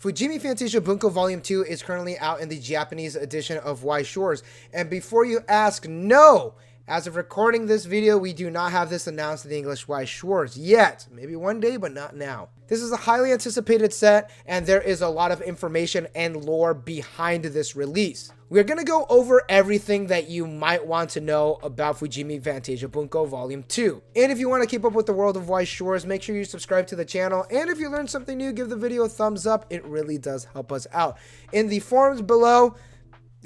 Fujimi Fantasia Bunko Volume 2 is currently out in the Japanese edition of Weiss Schwarz. And before you ask, no! As of recording this video, we do not have this announced in the English Weiss Schwarz yet. Maybe one day, but not now. This is a highly anticipated set, and there is a lot of information and lore behind this release. We're going to go over everything that you might want to know about Fujimi Fantasia Bunko Volume 2. And if you want to keep up with the world of Weiss Schwarz, make sure you subscribe to the channel. And if you learned something new, give the video a thumbs up. It really does help us out. In the forums below,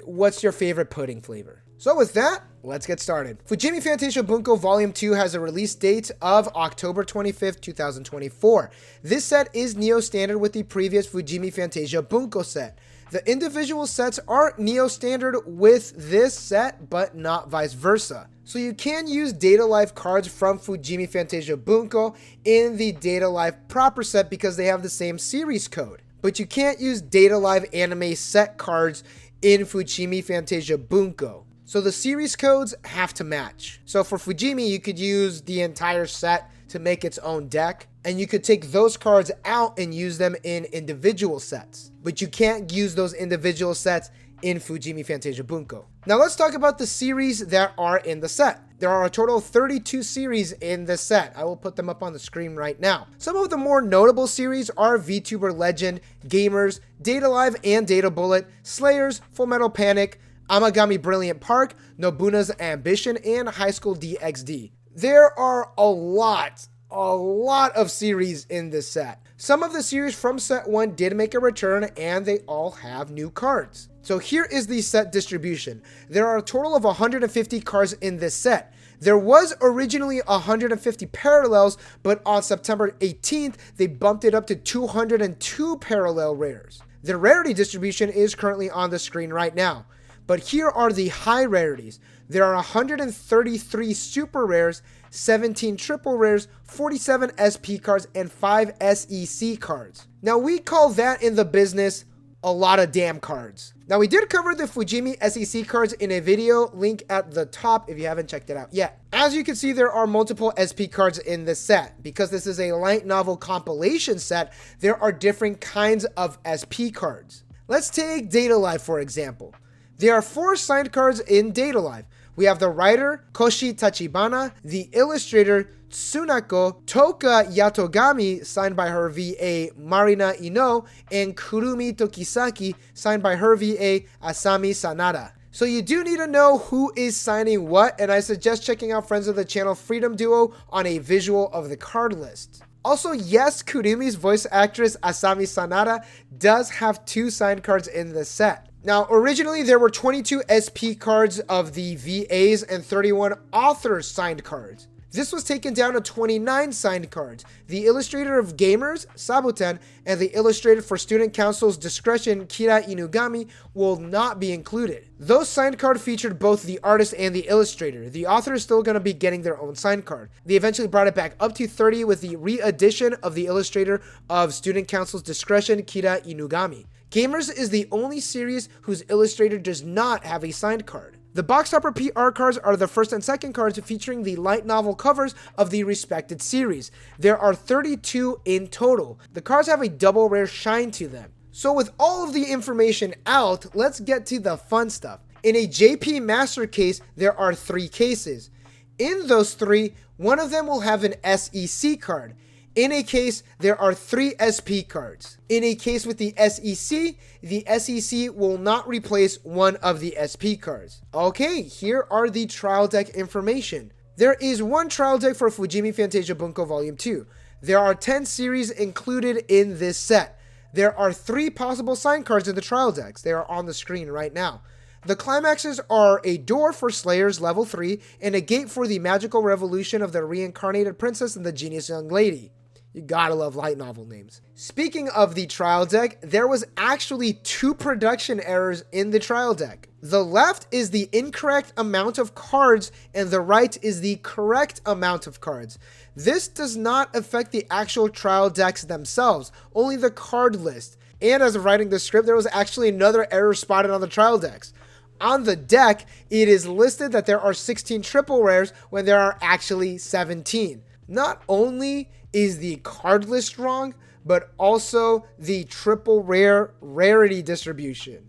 what's your favorite pudding flavor? So with that, let's get started. Fujimi Fantasia Bunko Volume 2 has a release date of October 25th, 2024. This set is Neo Standard with the previous Fujimi Fantasia Bunko set. The individual sets are Neo Standard with this set, but not vice versa. So you can use Data Life cards from Fujimi Fantasia Bunko in the Data Life proper set because they have the same series code. But you can't use Data Life anime set cards in Fujimi Fantasia Bunko. So the series codes have to match. So for Fujimi, you could use the entire set to make its own deck, and you could take those cards out and use them in individual sets. But you can't use those individual sets in Fujimi Fantasia Bunko. Now let's talk about the series that are in the set. There are a total of 32 series in the set. I will put them up on the screen right now. Some of the more notable series are Vtuber Legend, Gamers, Data Live and Data Bullet, Slayers, Fullmetal Panic, Amagami Brilliant Park, Nobuna's Ambition, and Highschool DxD. There are a lot of series in this set. Some of the series from set 1 did make a return, and they all have new cards. So here is the set distribution. There are a total of 150 cards in this set. There was originally 150 parallels, but on September 18th, they bumped it up to 202 parallel rares. The rarity distribution is currently on the screen right now. But here are the high rarities. There are 133 super rares, 17 triple rares, 47 SP cards, and 5 SEC cards. Now we call that in the business a lot of damn cards. Now we did cover the Fujimi SEC cards in a video, link at the top if you haven't checked it out yet. As you can see, there are multiple SP cards in this set. Because this is a light novel compilation set, there are different kinds of SP cards. Let's take Data Life for example. There are 4 signed cards in Data Life. We have the writer, Koshi Tachibana, the illustrator, Tsunako, Toka Yatogami, signed by her VA, Marina Ino, and Kurumi Tokisaki, signed by her VA, Asami Sanada. So you do need to know who is signing what, and I suggest checking out friends of the channel Freedom Duo on a visual of the card list. Also, yes, Kurumi's voice actress Asami Sanada does have 2 signed cards in this set. Now, originally there were 22 SP cards of the VAs and 31 authors signed cards. This was taken down to 29 signed cards. The illustrator of Gamers, Sabuten, and the illustrator for Student Council's Discretion, Kira Inugami, will not be included. Those signed cards featured both the artist and the illustrator. The author is still going to be getting their own signed card. They eventually brought it back up to 30 with the re-edition of the illustrator of Student Council's Discretion, Kira Inugami. Gamers is the only series whose illustrator does not have a signed card. The box topper PR cards are the first and second cards featuring the light novel covers of the respected series. There are 32 in total. The cards have a double rare shine to them. So with all of the information out, let's get to the fun stuff. In a JP Master case, there are 3 cases. In those 3, one of them will have an SEC card. In a case, there are 3 SP cards. In a case with the SEC will not replace one of the SP cards. Okay, here are the trial deck information. There is 1 trial deck for Fujimi Fantasia Bunko Volume 2. There are 10 series included in this set. There are 3 possible sign cards in the trial decks. They are on the screen right now. The climaxes are a door for Slayers level 3 and a gate for the magical revolution of the reincarnated princess and the genius young lady. You gotta love light novel names. Speaking of the trial deck, there was actually 2 production errors in the trial deck. The left is the incorrect amount of cards and the right is the correct amount of cards. This does not affect the actual trial decks themselves, only the card list. And as of writing the script, there was actually another error spotted on the trial decks. On the deck, it is listed that there are 16 triple rares when there are actually 17. Not only is the card list wrong, but also the triple rare rarity distribution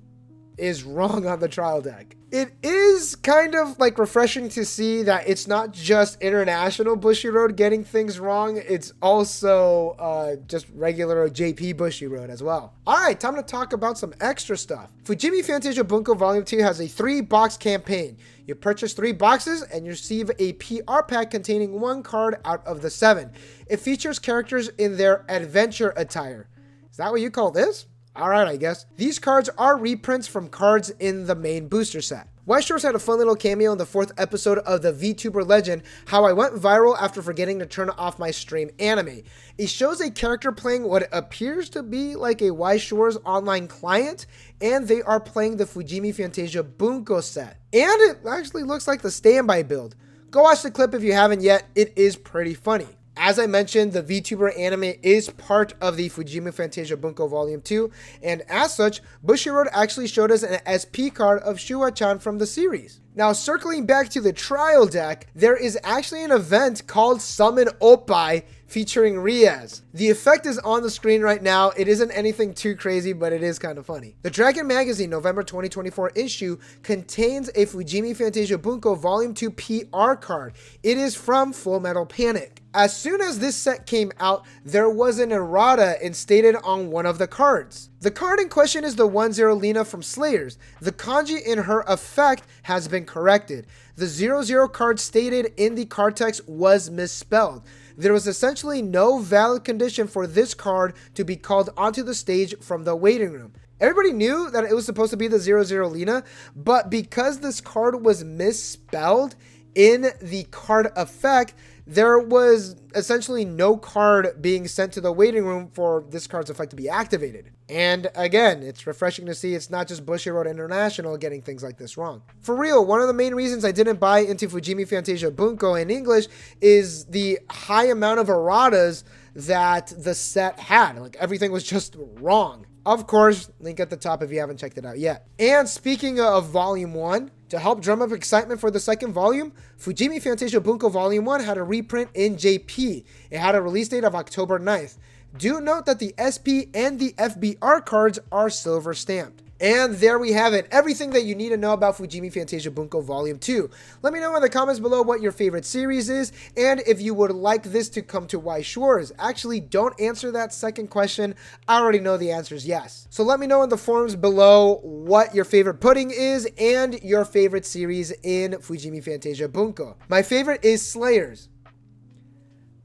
is wrong on the trial deck. It is kind of like refreshing to see that it's not just international Bushiroad getting things wrong, it's also just regular JP Bushiroad as well. Alright, time to talk about some extra stuff. Fujimi Fantasia Bunko Volume 2 has a 3-box campaign. You purchase 3 boxes and you receive a PR pack containing 1 card out of the 7. It features characters in their adventure attire. Is that what you call this? Alright, I guess. These cards are reprints from cards in the main booster set. Weiss Schwarz had a fun little cameo in the 4th episode of the Vtuber Legend, How I Went Viral After Forgetting to Turn Off My Stream anime. It shows a character playing what appears to be like a Weiss Schwarz online client, and they are playing the Fujimi Fantasia Bunko set. And it actually looks like the standby build. Go watch the clip if you haven't yet, it is pretty funny. As I mentioned, the VTuber anime is part of the Fujimi Fantasia Bunko Volume 2, and as such, Bushiroad actually showed us an SP card of Shuwa-chan from the series. Now, circling back to the trial deck, there is actually an event called Summon Oppai featuring Rias. The effect is on the screen right now. It isn't anything too crazy, but it is kind of funny. The Dragon Magazine November 2024 issue contains a Fujimi Fantasia Bunko Volume 2 PR card. It is from Full Metal Panic. As soon as this set came out, there was an errata instated on one of the cards. The card in question is the 1-0 Lina from Slayers. The kanji in her effect has been corrected. The 0-0 card stated in the card text was misspelled. There was essentially no valid condition for this card to be called onto the stage from the waiting room. Everybody knew that it was supposed to be the 0-0 Lina, but because this card was misspelled in the card effect, there was essentially no card being sent to the waiting room for this card's effect to be activated. And again, it's refreshing to see it's not just Bushiroad International getting things like this wrong. For real, one of the main reasons I didn't buy into Fujimi Fantasia Bunko in English is the high amount of erratas that the set had. Like, everything was just wrong. Of course, link at the top if you haven't checked it out yet. And speaking of Volume 1, to help drum up excitement for the second volume, Fujimi Fantasia Bunko Volume 1 had a reprint in JP. It had a release date of October 9th. Do note that the SP and the FBR cards are silver stamped. And there we have it, everything that you need to know about Fujimi Fantasia Bunko Volume 2. Let me know in the comments below what your favorite series is, and if you would like this to come to Weiss Schwarz. Actually, don't answer that second question, I already know the answer is yes. So let me know in the forums below what your favorite pudding is, and your favorite series in Fujimi Fantasia Bunko. My favorite is Slayers.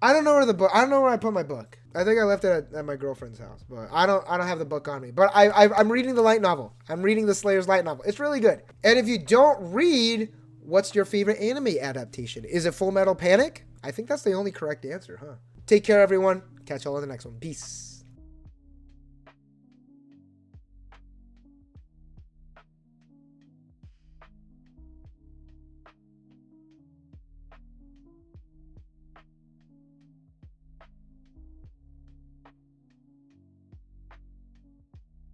I don't know where I put my book. I think I left it at my girlfriend's house, but I don't have the book on me. But I'm reading the light novel. I'm reading the Slayers light novel. It's really good. And if you don't read, what's your favorite anime adaptation? Is it Full Metal Panic? I think that's the only correct answer, huh? Take care, everyone. Catch y'all on the next one. Peace.